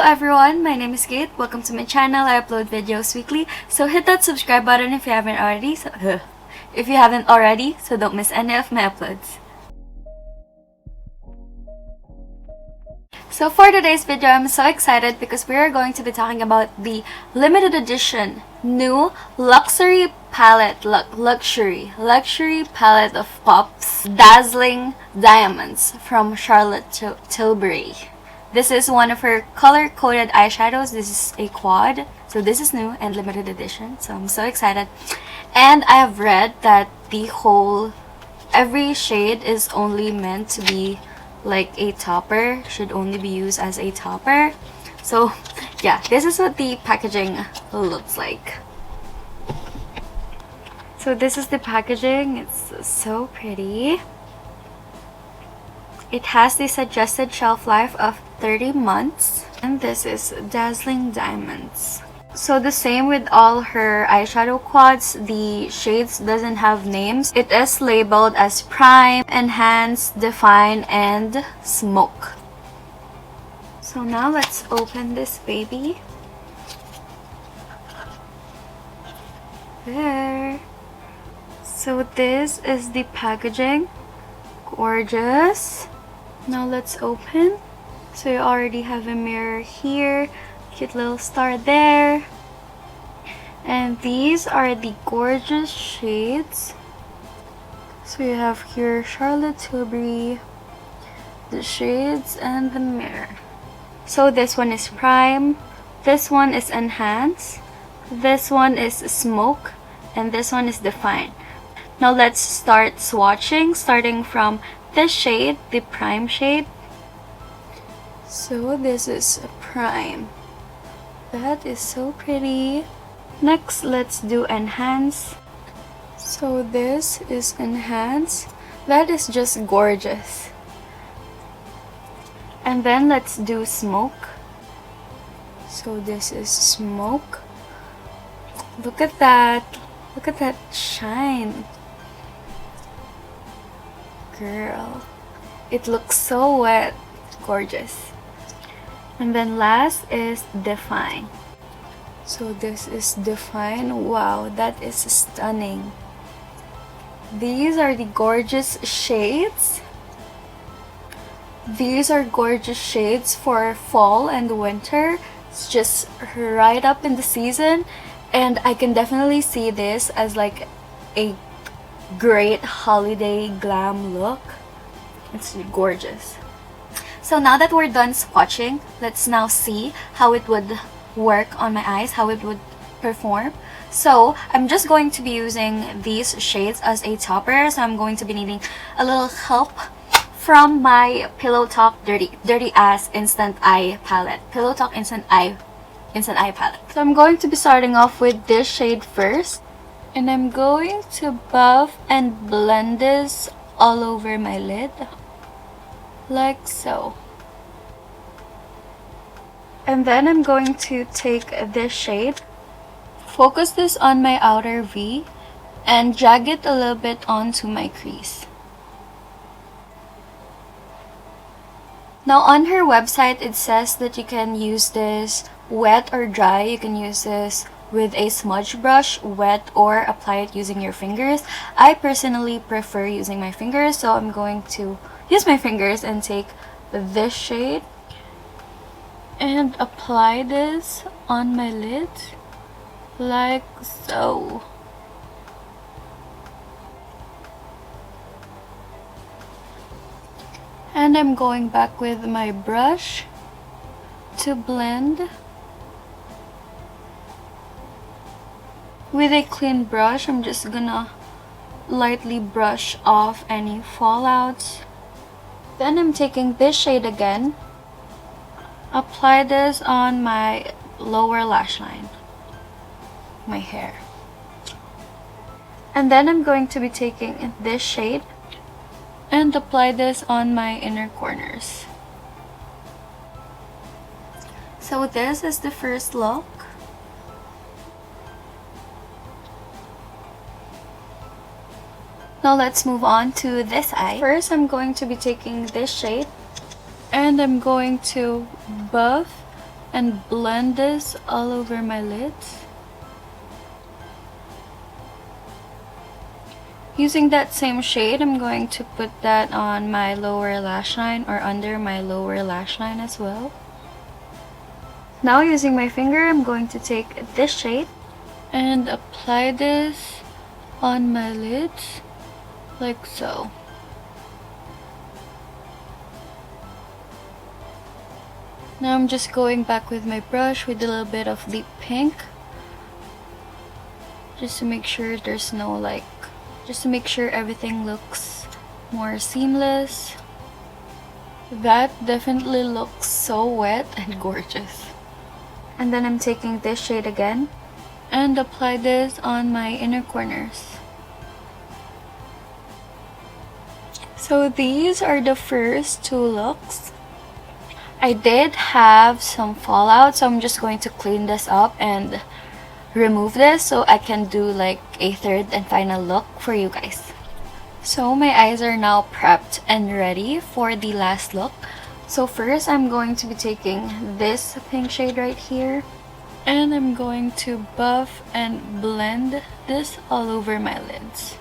everyone, my name is Kate. Welcome to my channel. I upload videos weekly, so hit that subscribe button if you haven't already. So don't miss any of my uploads. So for today's video, I'm so excited because we are going to be talking about the limited edition new luxury palette, luxury palette of Pops Dazzling Diamonds from Charlotte Tilbury. This is one of her color-coded eyeshadows. This is a quad, so this is new and limited edition, so I'm so excited. And I have read that every shade is only meant to be like a topper, should only be used as a topper. So yeah, this is what the packaging looks like. So this is the packaging. It's so pretty. It has the suggested shelf life of 30 months. And this is Dazzling Diamonds. So the same with all her eyeshadow quads, the shades doesn't have names. It is labeled as Prime, Enhance, Define, and Smoke. So now let's open this baby. There. So this is the packaging. Gorgeous. Now let's open. So you already have a mirror here. Cute little star there. And these are the gorgeous shades. So you have here Charlotte Tilbury, the shades, and the mirror. So this one is Prime, this one is Enhance, this one is Smoke, and this one is Define. Now let's start swatching, starting from this shade, the Prime shade. So this is Prime. That is so pretty. Next, let's do Enhance. So this is Enhance. That is just gorgeous. And then let's do Smoke. So this is Smoke. Look at that. Look at that shine. Girl. It looks so wet. Gorgeous. And then last is Define. So this is Define. Wow, that is stunning. These are the gorgeous shades. These are gorgeous shades for fall and winter. It's just right up in the season, and I can definitely see this as like a great holiday glam look. It's gorgeous. So now that we're done swatching, let's now see how it would work on my eyes, how it would perform. So I'm just going to be using these shades as a topper, so I'm going to be needing a little help from my Pillow Talk Dirty Ass Instant Eye Palette. Pillow Talk Instant Eye Palette. So I'm going to be starting off with this shade first, and I'm going to buff and blend this all over my lid. Like so. And then I'm going to take this shade, focus this on my outer V, and drag it a little bit onto my crease. Now on her website, it says that you can use this wet or dry. You can use this with a smudge brush, wet, or apply it using your fingers. I personally prefer using my fingers, so I'm going to use my fingers and take this shade and apply this on my lid like so. And I'm going back with my brush to blend. With a clean brush, I'm just gonna lightly brush off any fallouts. Then I'm taking this shade again, apply this on my lower lash line, my hair. And then I'm going to be taking this shade and apply this on my inner corners. So this is the first look. Now let's move on to this eye. First, I'm going to be taking this shade and I'm going to buff and blend this all over my lids. Using that same shade, I'm going to put that on my lower lash line or under my lower lash line as well. Now using my finger, I'm going to take this shade and apply this on my lids like so. Now I'm just going back with my brush with a little bit of deep pink, just to make sure there's no just to make sure everything looks more seamless. That definitely looks so wet and gorgeous. And then I'm taking this shade again and apply this on my inner corners. So these are the first two looks. I did have some fallout, so I'm just going to clean this up and remove this so I can do like a third and final look for you guys. So my eyes are now prepped and ready for the last look. So first I'm going to be taking this pink shade right here and I'm going to buff and blend this all over my lids.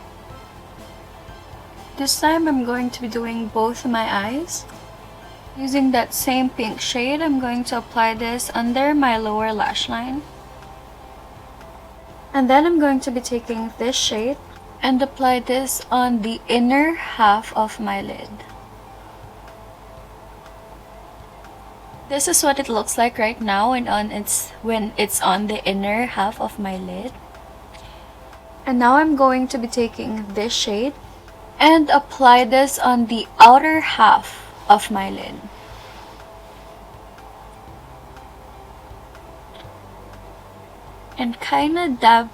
This time I'm going to be doing both my eyes. Using that same pink shade, I'm going to apply this under my lower lash line. And then I'm going to be taking this shade and apply this on the inner half of my lid. This is what it looks like right now when it's on the inner half of my lid. And now I'm going to be taking this shade and apply this on the outer half of my lid. And kinda dab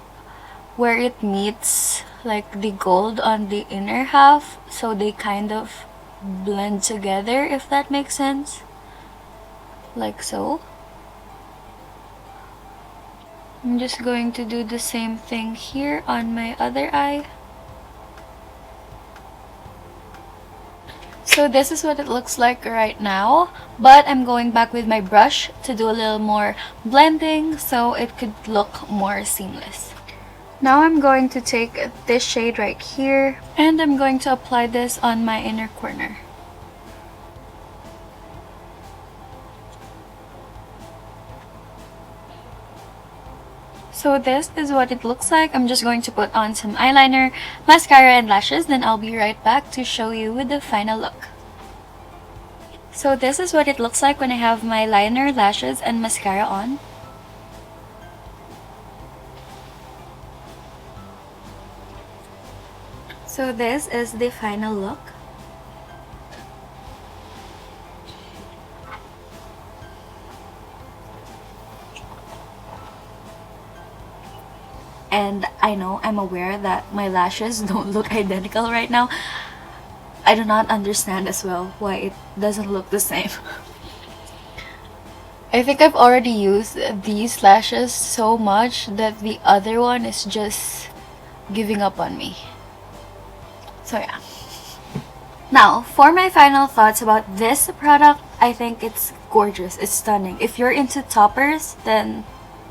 where it meets like the gold on the inner half, so they kind of blend together, if that makes sense. Like so. I'm just going to do the same thing here on my other eye. So this is what it looks like right now, but I'm going back with my brush to do a little more blending so it could look more seamless. Now I'm going to take this shade right here and I'm going to apply this on my inner corner. So this is what it looks like. I'm just going to put on some eyeliner, mascara, and lashes, then I'll be right back to show you with the final look. So this is what it looks like when I have my liner, lashes, and mascara on. So this is the final look. And I know, I'm aware that my lashes don't look identical right now. I do not understand as well why it doesn't look the same. I think I've already used these lashes so much that the other one is just giving up on me. So yeah. Now, for my final thoughts about this product, I think it's gorgeous. It's stunning. If you're into toppers, then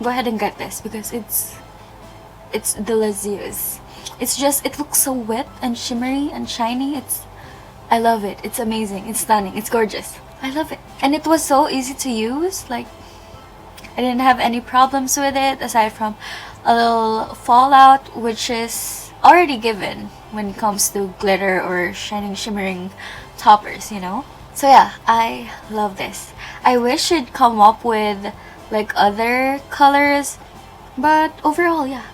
go ahead and get this because it's delicious. It's just, it looks so wet and shimmery and shiny. I love it. It's amazing. It's stunning. It's gorgeous. I love it. And it was so easy to use. Like, I didn't have any problems with it aside from a little fallout, which is already given when it comes to glitter or shining, shimmering toppers, you know? So yeah, I love this. I wish it'd come up with like other colors, but overall, yeah,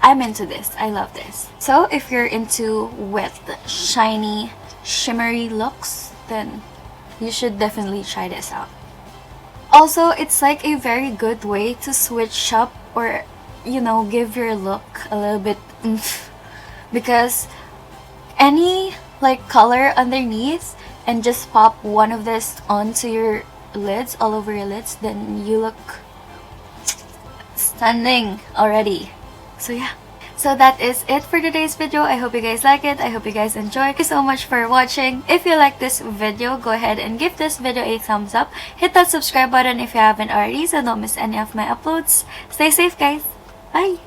I'm into this. I love this. So if you're into wet, shiny, shimmery looks, then you should definitely try this out. Also, it's like a very good way to switch up or, you know, give your look a little bit oomph, because any like color underneath and just pop one of this onto your lids, all over your lids, then you look stunning already. So yeah. So that is it for today's video. I hope you guys like it. I hope you guys enjoyed. Thank you so much for watching. If you like this video, go ahead and give this video a thumbs up. Hit that subscribe button if you haven't already so don't miss any of my uploads. Stay safe, guys. Bye!